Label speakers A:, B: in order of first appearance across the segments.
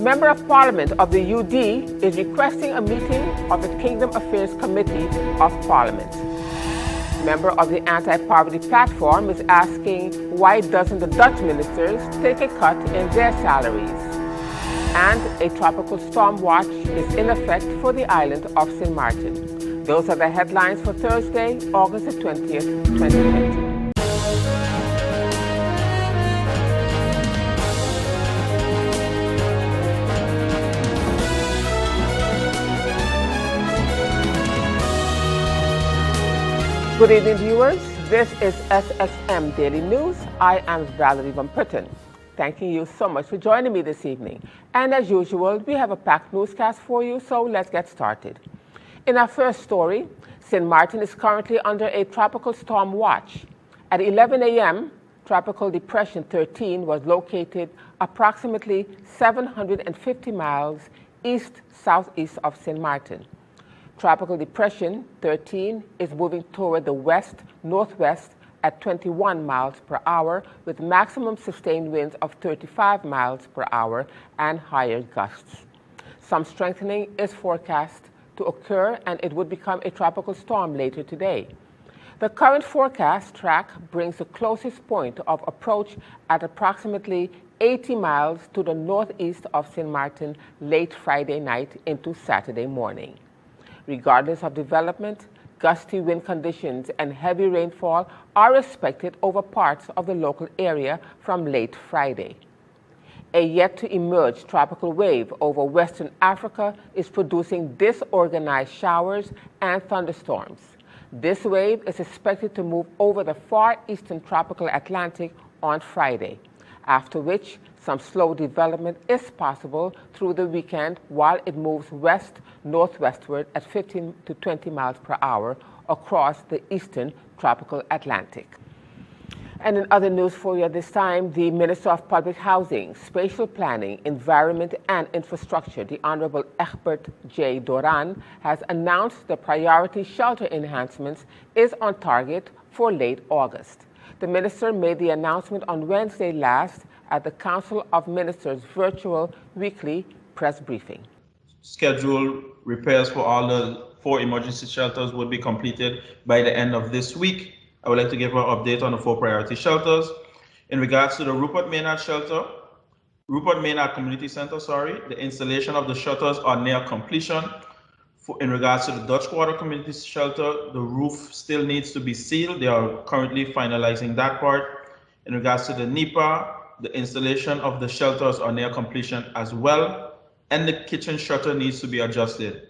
A: Member of Parliament of the UD is requesting a meeting of the Kingdom Affairs Committee of Parliament. Member of the Anti-Poverty Platform is asking why doesn't the Dutch ministers take a cut in their salaries? And a tropical storm watch is in effect for the island of St. Martin. Those are the headlines for Thursday, August the 20th, 2020. Good evening, viewers. This is SXM Daily News. I am Valerie Van Putten. Thanking you so much for joining me this evening. And as usual, we have a packed newscast for you, so let's get started. In our first story, St. Martin is currently under a tropical storm watch. At 11 a.m., Tropical Depression 13 was located approximately 750 miles east-southeast of St. Martin. Tropical Depression 13 is moving toward the west-northwest at 21 miles per hour with maximum sustained winds of 35 miles per hour and higher gusts. Some strengthening is forecast to occur and it would become a tropical storm later today. The current forecast track brings the closest point of approach at approximately 80 miles to the northeast of St. Martin late Friday night into Saturday morning. Regardless of development, gusty wind conditions and heavy rainfall are expected over parts of the local area from late Friday. A yet-to-emerge tropical wave over Western Africa is producing disorganized showers and thunderstorms. This wave is expected to move over the far eastern tropical Atlantic on Friday, after which some slow development is possible through the weekend while it moves west-northwestward at 15 to 20 miles per hour across the eastern tropical Atlantic. And in other news for you at this time, the Minister of Public Housing, Spatial Planning, Environment and Infrastructure, the Honorable Egbert J. Doran, has announced the priority shelter enhancements is on target for late August. The minister made the announcement on Wednesday last at the Council of Ministers virtual weekly press briefing.
B: Scheduled repairs for all the 4 emergency shelters would be completed by the end of this week. I would like to give an update on the 4 priority shelters. In regards to the Rupert Maynard Community Center, the installation of the shutters are near completion. In regards to the Dutch Quarter Community Shelter, the roof still needs to be sealed. They are currently finalizing that part. In regards to the NEPA, the installation of the shelters are near completion as well, and the kitchen shutter needs to be adjusted.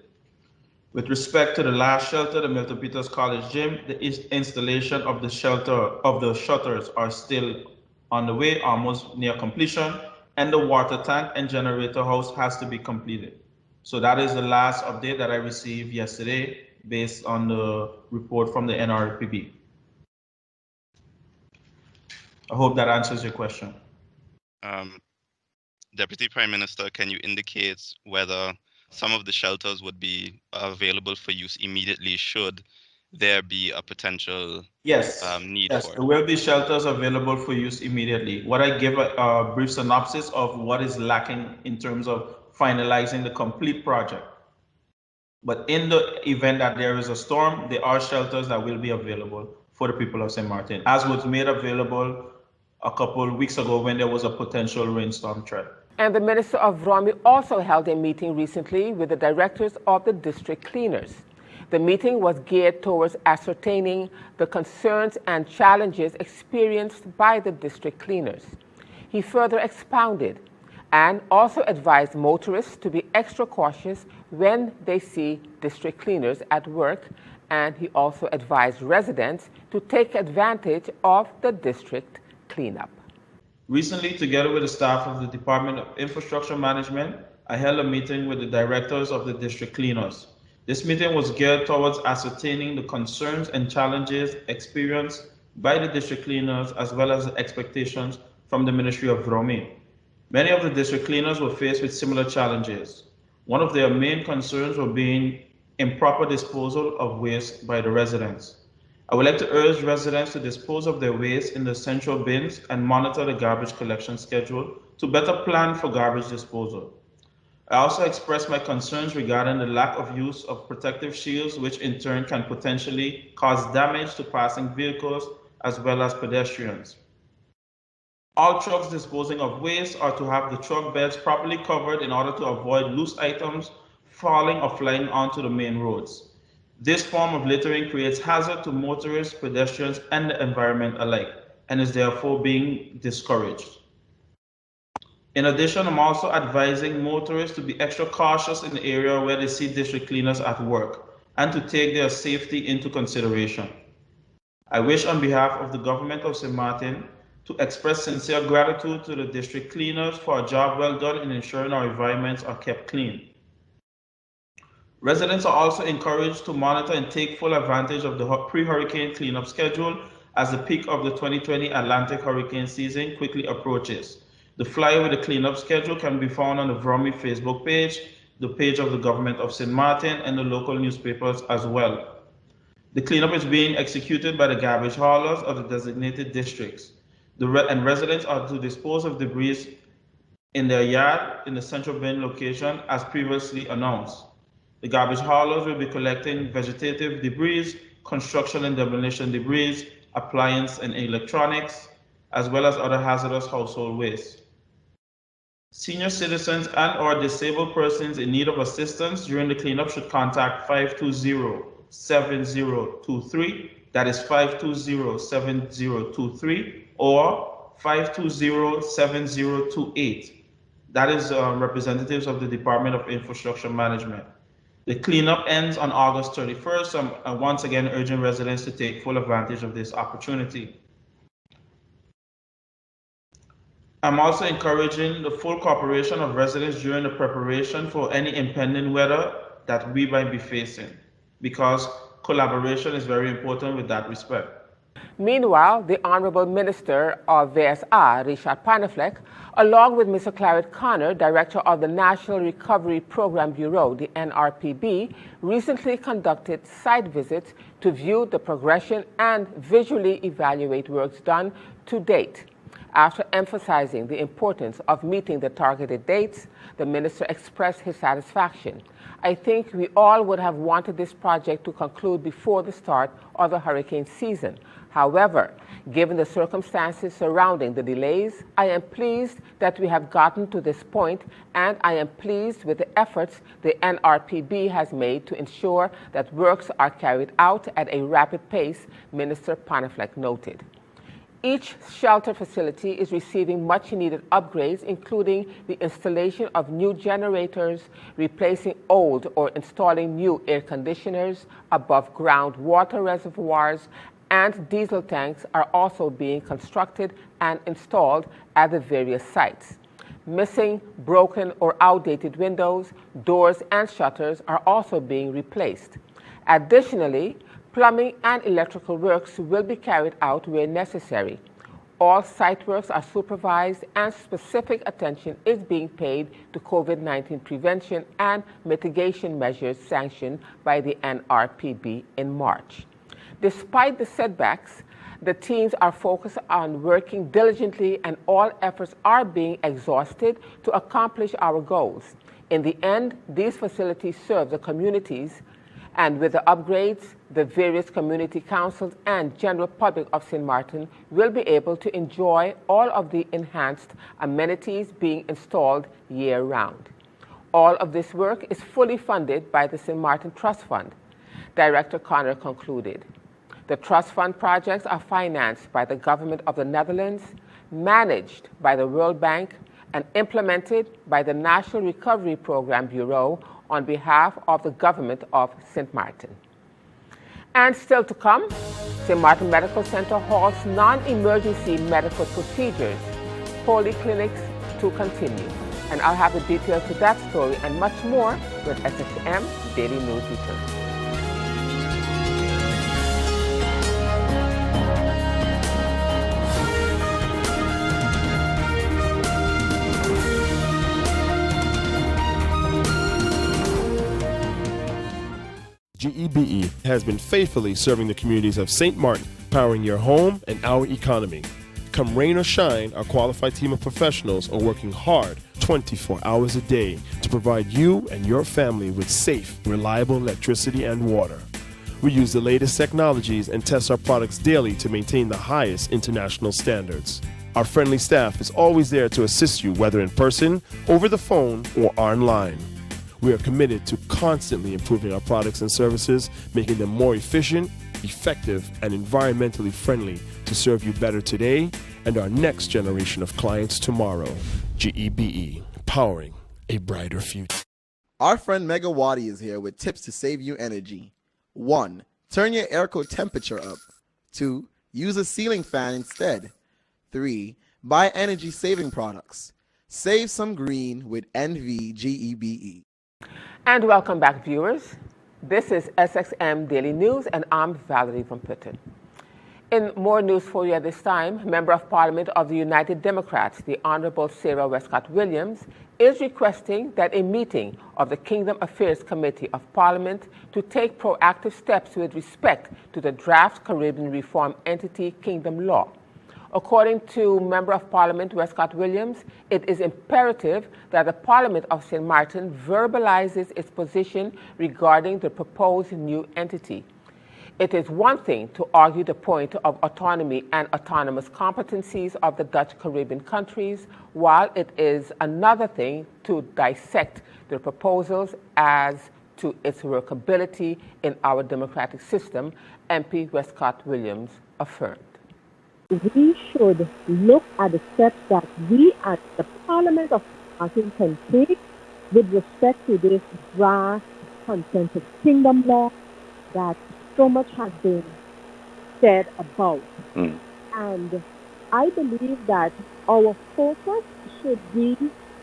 B: With respect to the last shelter, the Milton Peters College Gym, the installation of the shutters are still on the way, almost near completion, and the water tank and generator house has to be completed. So that is the last update that I received yesterday based on the report from the NRPB. I hope that answers your question.
C: Deputy Prime Minister, can you indicate whether some of the shelters would be available for use immediately should there be a potential need for it?
B: There will be shelters available for use immediately. What I give a brief synopsis of what is lacking in terms of finalizing the complete project. But in the event that there is a storm, there are shelters that will be available for the people of St. Martin, as was made available a couple of weeks ago when there was a potential rainstorm threat.
A: And the Minister of Vromi also held a meeting recently with the directors of the district cleaners. The meeting was geared towards ascertaining the concerns and challenges experienced by the district cleaners. He further expounded and also advised motorists to be extra cautious when they see district cleaners at work, and he also advised residents to take advantage of the district cleanup.
B: Recently, together with the staff of the Department of Infrastructure Management, I held a meeting with the directors of the district cleaners. This meeting was geared towards ascertaining the concerns and challenges experienced by the district cleaners, as well as the expectations from the Ministry of Vromi. Many of the district cleaners were faced with similar challenges. One of their main concerns were being improper disposal of waste by the residents. I would like to urge residents to dispose of their waste in the central bins and monitor the garbage collection schedule to better plan for garbage disposal. I also expressed my concerns regarding the lack of use of protective shields, which in turn can potentially cause damage to passing vehicles as well as pedestrians. All trucks disposing of waste are to have the truck beds properly covered in order to avoid loose items falling or flying onto the main roads. This form of littering creates hazard to motorists, pedestrians, and the environment alike, and is therefore being discouraged. In addition, I'm also advising motorists to be extra cautious in the area where they see district cleaners at work and to take their safety into consideration. I wish on behalf of the government of St. Martin to express sincere gratitude to the district cleaners for a job well done in ensuring our environments are kept clean. Residents are also encouraged to monitor and take full advantage of the pre-hurricane cleanup schedule as the peak of the 2020 Atlantic hurricane season quickly approaches. The flyer with the cleanup schedule can be found on the VROMI Facebook page, the page of the government of St. Martin, and the local newspapers as well. The cleanup is being executed by the garbage haulers of the designated districts. And residents are to dispose of debris in their yard in the central bin location as previously announced. The garbage haulers will be collecting vegetative debris, construction and demolition debris, appliance and electronics, as well as other hazardous household waste. Senior citizens and or disabled persons in need of assistance during the cleanup should contact 520-7023, that is 520-7023, or 520-7028. That is representatives of the Department of Infrastructure Management. The cleanup ends on August 31st. I'm once again urging residents to take full advantage of this opportunity. I'm also encouraging the full cooperation of residents during the preparation for any impending weather that we might be facing, because collaboration is very important with that respect.
A: Meanwhile, the Honorable Minister of VSA, Richard Panafleck, along with Mr. Claret Connor, Director of the National Recovery Program Bureau, the NRPB, recently conducted site visits to view the progression and visually evaluate works done to date. After emphasizing the importance of meeting the targeted dates, the minister expressed his satisfaction. I think we all would have wanted this project to conclude before the start of the hurricane season. However, given the circumstances surrounding the delays, I am pleased that we have gotten to this point, and I am pleased with the efforts the NRPB has made to ensure that works are carried out at a rapid pace, Minister Panafleck noted. Each shelter facility is receiving much-needed upgrades, including the installation of new generators, replacing old or installing new air conditioners, above-ground water reservoirs, and diesel tanks are also being constructed and installed at the various sites. Missing, broken, or outdated windows, doors, and shutters are also being replaced. Additionally, plumbing and electrical works will be carried out where necessary. All site works are supervised, and specific attention is being paid to COVID-19 prevention and mitigation measures sanctioned by the NRPB in March. Despite the setbacks, the teams are focused on working diligently, and all efforts are being exhausted to accomplish our goals. In the end, these facilities serve the communities, and with the upgrades, the various community councils and general public of St. Martin will be able to enjoy all of the enhanced amenities being installed year-round. All of this work is fully funded by the St. Martin Trust Fund, Director Connor concluded. The Trust Fund projects are financed by the Government of the Netherlands, managed by the World Bank, and implemented by the National Recovery Program Bureau on behalf of the Government of St. Martin. And still to come, St. Martin Medical Center halts non-emergency medical procedures, polyclinics to continue. And I'll have the details to that story and much more when SXM Daily News returns.
D: GEBE has been faithfully serving the communities of St. Martin, powering your home and our economy. Come rain or shine, our qualified team of professionals are working hard 24 hours a day to provide you and your family with safe, reliable electricity and water. We use the latest technologies and test our products daily to maintain the highest international standards. Our friendly staff is always there to assist you, whether in person, over the phone, or online. We are committed to constantly improving our products and services, making them more efficient, effective, and environmentally friendly to serve you better today and our next generation of clients tomorrow. GEBE, powering a brighter future.
E: Our friend Megawati is here with tips to save you energy. 1. Turn your airco temperature up. 2. Use a ceiling fan instead. 3. Buy energy-saving products. Save some green with NVGEBE.
A: And welcome back, viewers. This is SXM Daily News, and I'm Valerie Van Putten. In more news for you at this time, Member of Parliament of the United Democrats, the Honorable Sarah Westcott Williams, is requesting that a meeting of the Kingdom Affairs Committee of Parliament to take proactive steps with respect to the draft Caribbean Reform Entity Kingdom Law. According to Member of Parliament Westcott Williams, it is imperative that the Parliament of St. Martin verbalizes its position regarding the proposed new entity. It is one thing to argue the point of autonomy and autonomous competencies of the Dutch Caribbean countries, while it is another thing to dissect the proposals as to its workability in our democratic system, MP Westcott Williams affirmed.
F: We should look at the steps that we at the Parliament of Martin can take with respect to this draft consensus kingdom law that so much has been said about. And I believe that our focus should be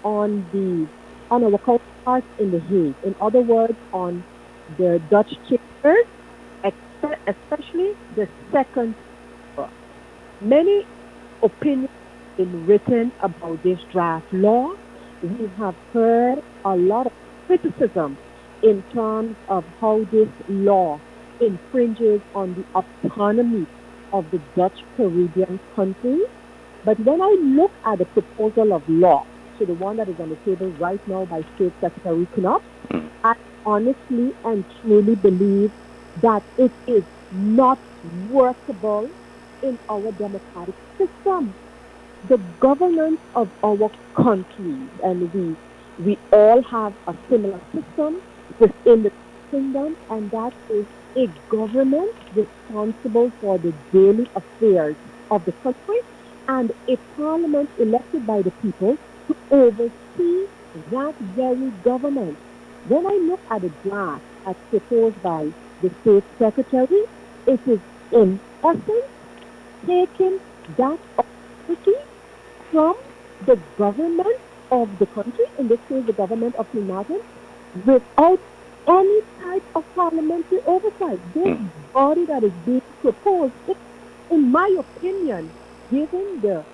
F: on our counterparts in The Hague. In other words, on the Dutch chambers, especially the second chamber. Many opinions have been written about this draft law. We have heard a lot of criticism in terms of how this law infringes on the autonomy of the Dutch Caribbean countries. But when I look at the proposal of law, so the one that is on the table right now by State Secretary Knopf, I honestly and truly believe that it is not workable in our democratic system. The governance of our countries, and we all have a similar system within the kingdom, and that is a government responsible for the daily affairs of the country and a parliament elected by the people to oversee that very government. When I look at the draft as proposed by the State Secretary, it is in essence taking that authority from the government of the country, in this case the government of St. Martin, without any type of parliamentary oversight. This body that is being proposed, in my opinion, given the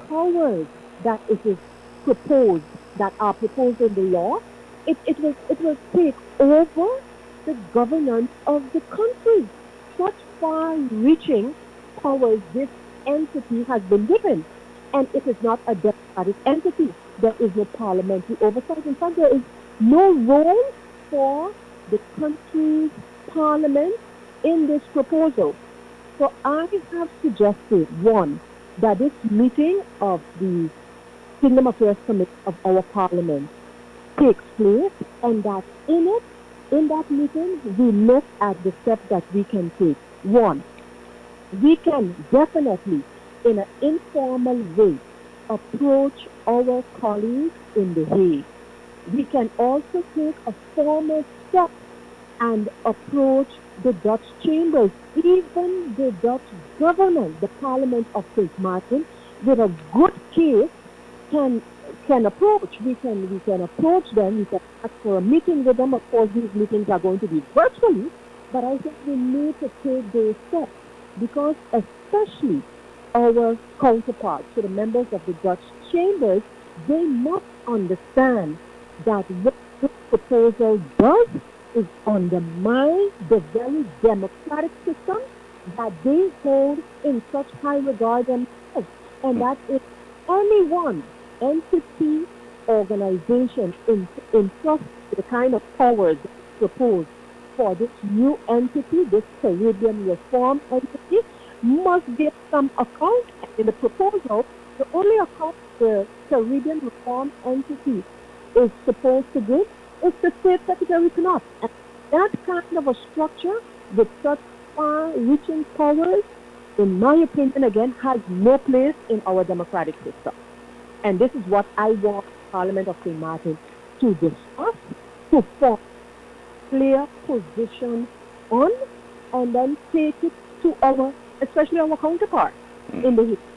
F: powers that it is proposed, that are proposed in the law, it will take over the governance of the country. Such far-reaching powers this entity has been given, and it is not a democratic entity. There is no parliamentary oversight. In fact, there is no role for the country's parliament in this proposal. So I have suggested, one, that this meeting of the Kingdom Affairs Committee of our Parliament takes place, and that in that meeting, we look at the steps that we can take. One, we can definitely, in an informal way, approach our colleagues in The Hague. We can also take a formal step and approach the Dutch chambers, even the Dutch government, the Parliament of St. Martin, with a good case can approach. We can approach them. We can ask for a meeting with them. Of course, these meetings are going to be virtually, but I think we need to take those steps because especially our counterparts, so the members of the Dutch chambers, they must understand that what this proposal does is undermine the very democratic system that they hold in such high regard themselves. and that is any one entity, organization entrusted the kind of powers proposed for this new entity, this Caribbean Reform entity, must give some account. In the proposal, the only account the Caribbean Reform entity is supposed to give is the State Secretary cannot. And that kind of a structure with such far-reaching powers, in my opinion, again, has no place in our democratic system. And this is what I want Parliament of St. Martin to discuss, to form clear position on, and then take it to our, especially our counterparts in the history.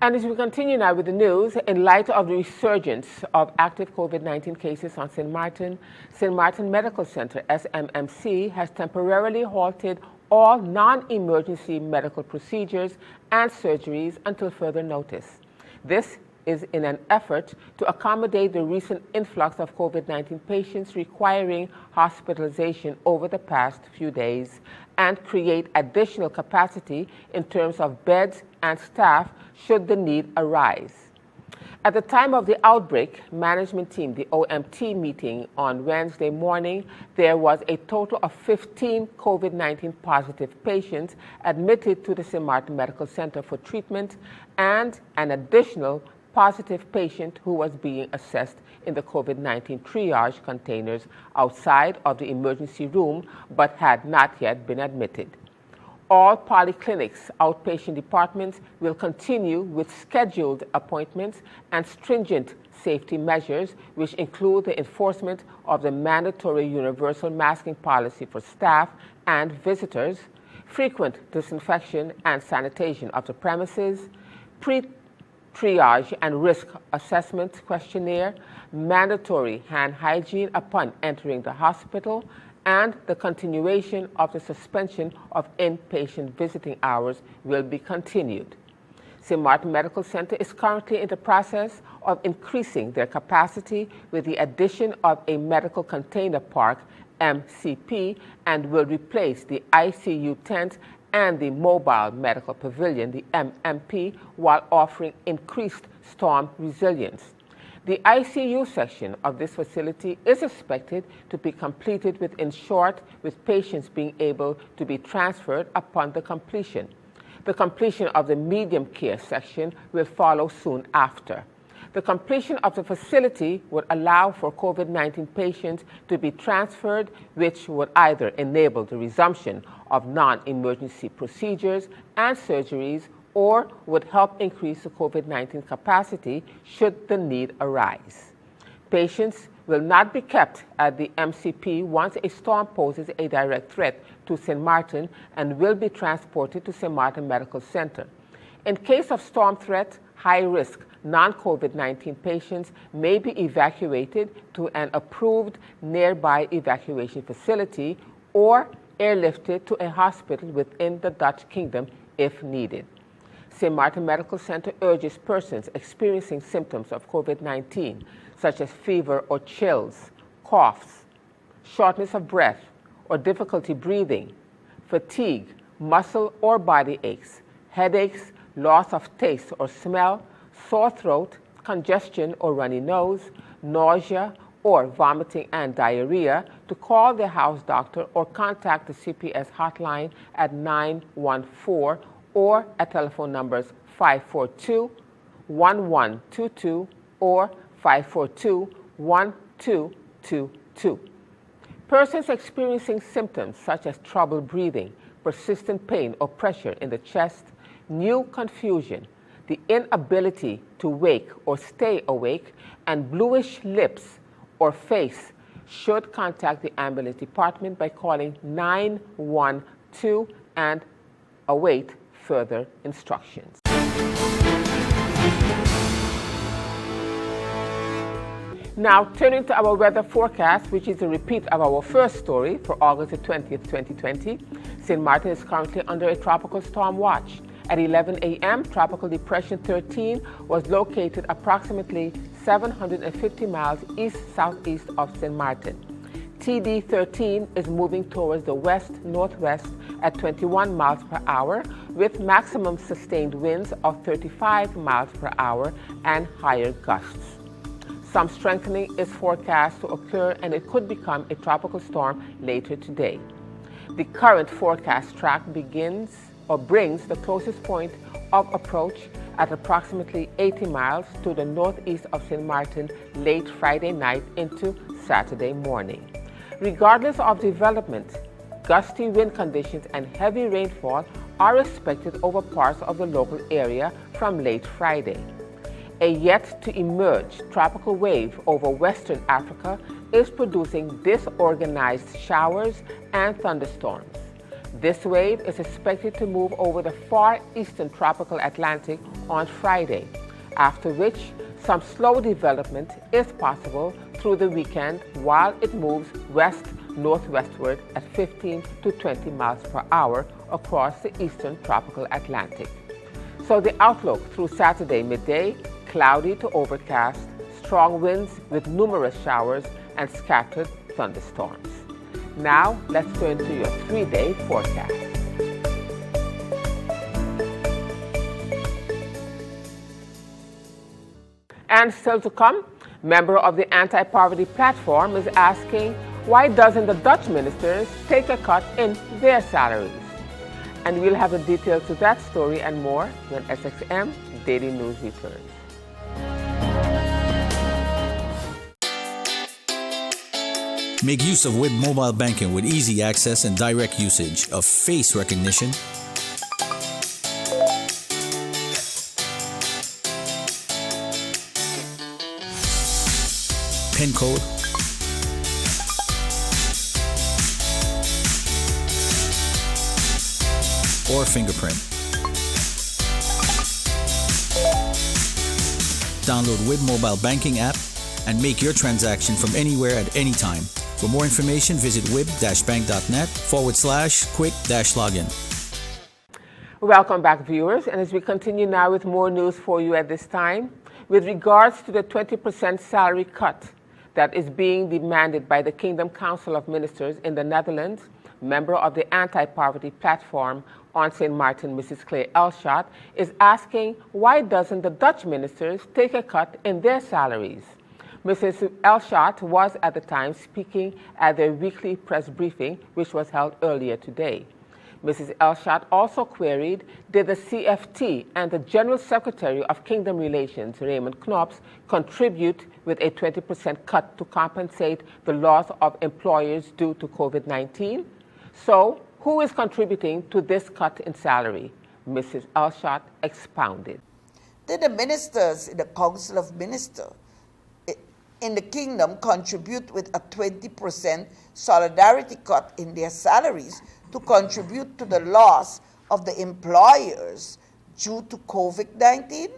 A: And as we continue now with the news, in light of the resurgence of active COVID-19 cases on St. Martin Medical Center, SMMC, has temporarily halted all non-emergency medical procedures and surgeries until further notice. This is in an effort to accommodate the recent influx of COVID-19 patients requiring hospitalization over the past few days and create additional capacity in terms of beds and staff should the need arise. At the time of the outbreak management team, the OMT meeting on Wednesday morning, there was a total of 15 COVID-19 positive patients admitted to the St. Martin Medical Center for treatment and an additional positive patient who was being assessed in the COVID-19 triage containers outside of the emergency room but had not yet been admitted. All polyclinics, outpatient departments will continue with scheduled appointments and stringent safety measures, which include the enforcement of the mandatory universal masking policy for staff and visitors, frequent disinfection and sanitation of the premises, triage and risk assessment questionnaire, mandatory hand hygiene upon entering the hospital, and the continuation of the suspension of inpatient visiting hours will be continued. St. Martin Medical Center is currently in the process of increasing their capacity with the addition of a medical container park, MCP, and will replace the ICU tent and the Mobile Medical Pavilion, the MMP, while offering increased storm resilience. The ICU section of this facility is expected to be completed within short, with patients being able to be transferred upon the completion. The completion of the medium care section will follow soon after. The completion of the facility would allow for COVID-19 patients to be transferred, which would either enable the resumption of non-emergency procedures and surgeries or would help increase the COVID-19 capacity should the need arise. Patients will not be kept at the MCP once a storm poses a direct threat to St. Martin and will be transported to St. Martin Medical Center. In case of storm threat, high-risk non-COVID-19 patients may be evacuated to an approved nearby evacuation facility or airlifted to a hospital within the Dutch Kingdom if needed. St. Martin Medical Center urges persons experiencing symptoms of COVID-19, such as fever or chills, coughs, shortness of breath or difficulty breathing, fatigue, muscle or body aches, headaches, loss of taste or smell, sore throat, congestion or runny nose, nausea or vomiting and diarrhea, to call their house doctor or contact the CPS hotline at 914 or at telephone numbers 542-1122 or 542-1222. Persons experiencing symptoms such as trouble breathing, persistent pain or pressure in the chest, new confusion, the inability to wake or stay awake, and bluish lips or face should contact the ambulance department by calling 912 and await further instructions. Now, turning to our weather forecast, which is a repeat of our first story for August the 20th, 2020. St. Martin is currently under a tropical storm watch. At 11 a.m., Tropical Depression 13 was located approximately 750 miles east-southeast of St. Martin. TD13 is moving towards the west-northwest at 21 miles per hour with maximum sustained winds of 35 miles per hour and higher gusts. Some strengthening is forecast to occur and it could become a tropical storm later today. The current forecast track brings the closest point of approach at approximately 80 miles to the northeast of St. Martin late Friday night into Saturday morning. Regardless of development, gusty wind conditions and heavy rainfall are expected over parts of the local area from late Friday. A yet-to-emerge tropical wave over Western Africa is producing disorganized showers and thunderstorms. This wave is expected to move over the far eastern tropical Atlantic on Friday, after which some slow development is possible through the weekend while it moves west-northwestward at 15 to 20 miles per hour across the eastern tropical Atlantic. So the outlook through Saturday midday: cloudy to overcast, strong winds with numerous showers and scattered thunderstorms. Now, let's turn to your 3-day forecast. And still to come, member of the Anti-Poverty Platform is asking, why doesn't the Dutch ministers take a cut in their salaries? And we'll have the details to that story and more when SXM Daily News returns.
G: Make use of WIB mobile banking with easy access and direct usage of face recognition, PIN code, or fingerprint. Download WIB mobile banking app and make your transaction from anywhere at any time. For more information, visit wib-bank.net/quick-login.
A: Welcome back, viewers. And as we continue now with more news for you at this time, with regards to the 20% salary cut that is being demanded by the Kingdom Council of Ministers in the Netherlands, member of the Anti-Poverty Platform on St. Martin, Mrs. Claire Elshot, is asking, why doesn't the Dutch ministers take a cut in their salaries? Mrs. Elshot was at the time speaking at their weekly press briefing, which was held earlier today. Mrs. Elshot also queried, did the CFT and the General Secretary of Kingdom Relations, Raymond Knops, contribute with a 20% cut to compensate the loss of employers due to COVID-19? So, who is contributing to this cut in salary? Mrs. Elshot expounded.
H: Did the ministers in the Council of Ministers in the Kingdom contribute with a 20% solidarity cut in their salaries to contribute to the loss of the employers due to COVID-19?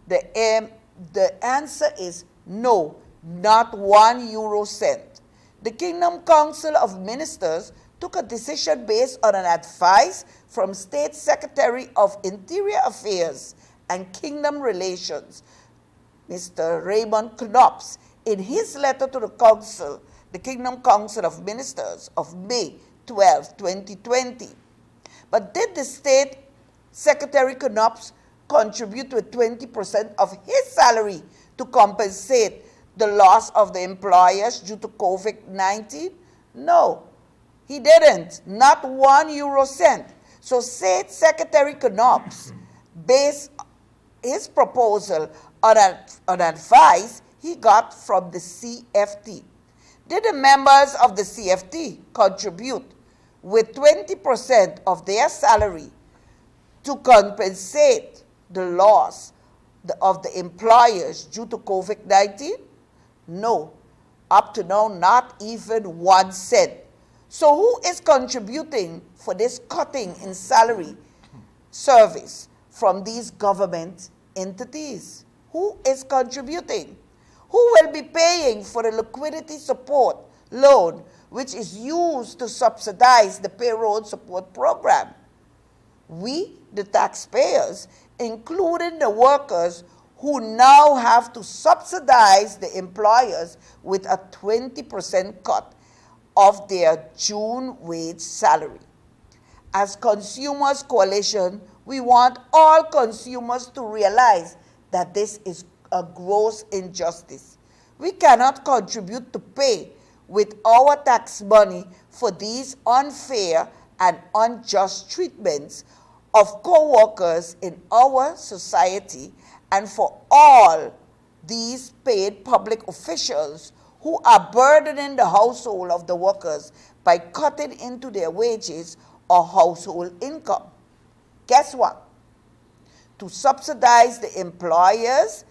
H: The answer is no, not 1 euro cent. The Kingdom Council of Ministers took a decision based on an advice from State Secretary of Interior Affairs and Kingdom Relations, Mr. Raymond Knops, in his letter to the Council, the Kingdom Council of Ministers of May 12, 2020. But did the State Secretary Knops contribute with 20% of his salary to compensate the loss of the employers due to COVID-19? No, he didn't, not 1 euro cent. So State Secretary Knops based his proposal on advice he got from the CFT. Did the members of the CFT contribute with 20% of their salary to compensate the loss of the employers due to COVID-19? No. Up to now, not even 1 cent. So who is contributing for this cutting in salary service from these government entities? Who is contributing? Who will be paying for the liquidity support loan, which is used to subsidize the payroll support program? We, the taxpayers, including the workers who now have to subsidize the employers with a 20% cut of their June wage salary. As Consumers Coalition, we want all consumers to realize that this is a gross injustice. We cannot contribute to pay with our tax money for these unfair and unjust treatments of co-workers in our society, and for all these paid public officials who are burdening the household of the workers by cutting into their wages or household income. Guess what? To subsidize the employers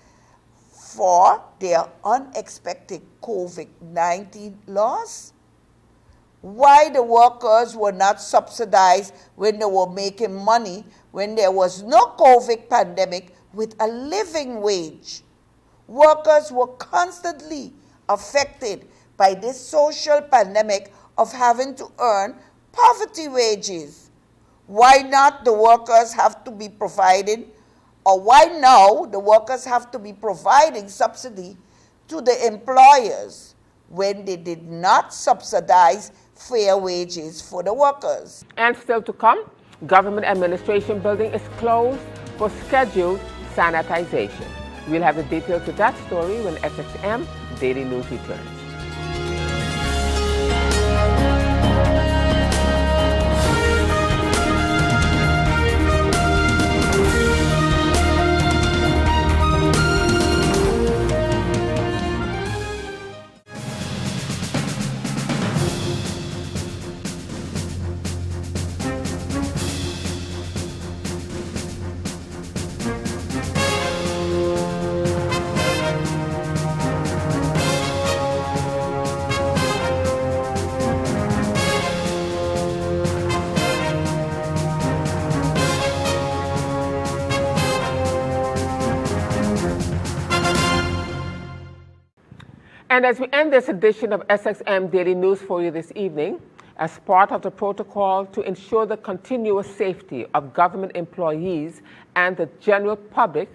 H: for their unexpected COVID-19 loss? Why the workers were not subsidized when they were making money when there was no COVID pandemic with a living wage? Workers were constantly affected by this social pandemic of having to earn poverty wages. Why not the workers have to be provided, or why now the workers have to be providing subsidy to the employers when they did not subsidize fair wages for the workers?
A: And still to come, Government Administration Building is closed for scheduled sanitization. We'll have the details of that story when SXM Daily News returns. And as we end this edition of SXM Daily News for you this evening, as part of the protocol to ensure the continuous safety of government employees and the general public,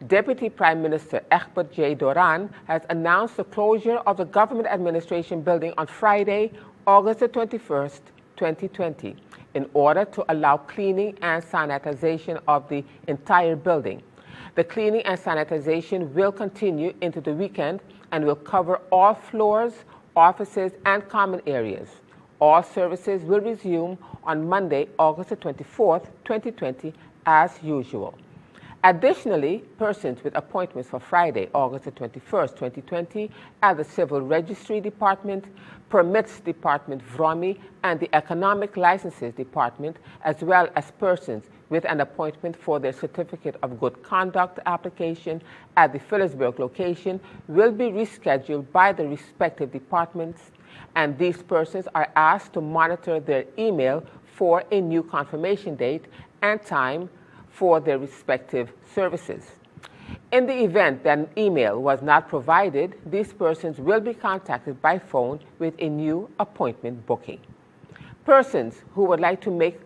A: Deputy Prime Minister Egbert J. Doran has announced the closure of the Government Administration Building on Friday, August the 21st, 2020, in order to allow cleaning and sanitization of the entire building. The cleaning and sanitization will continue into the weekend and will cover all floors, offices, and common areas. All services will resume on Monday, August the 24th, 2020, as usual. Additionally, persons with appointments for Friday, August the 21st, 2020, at the Civil Registry Department, Permits Department, VROMI, and the Economic Licenses Department, as well as persons with an appointment for their Certificate of Good Conduct application at the Phillipsburg location, will be rescheduled by the respective departments, and these persons are asked to monitor their email for a new confirmation date and time for their respective services. In the event that an email was not provided, these persons will be contacted by phone with a new appointment booking. Persons who would like to make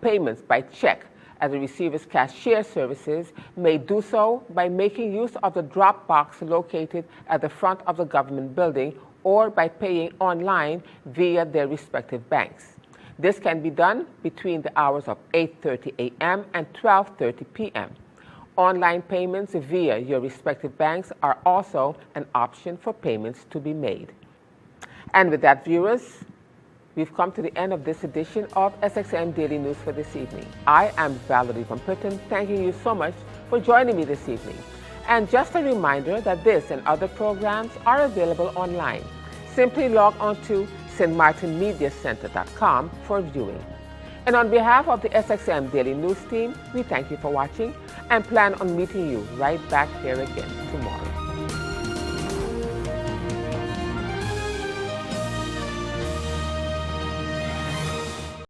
A: payments by check at the receiver's cashier services may do so by making use of the drop box located at the front of the government building or by paying online via their respective banks. This can be done between the hours of 8:30 a.m. and 12:30 p.m. Online payments via your respective banks are also an option for payments to be made. And with that, viewers, we've come to the end of this edition of SXM Daily News for this evening. I am Valerie Van Putten, thanking you so much for joining me this evening. And just a reminder that this and other programs are available online. Simply log on to stmartinmediacenter.com for viewing. And on behalf of the SXM Daily News team, we thank you for watching and plan on meeting you right back here again tomorrow.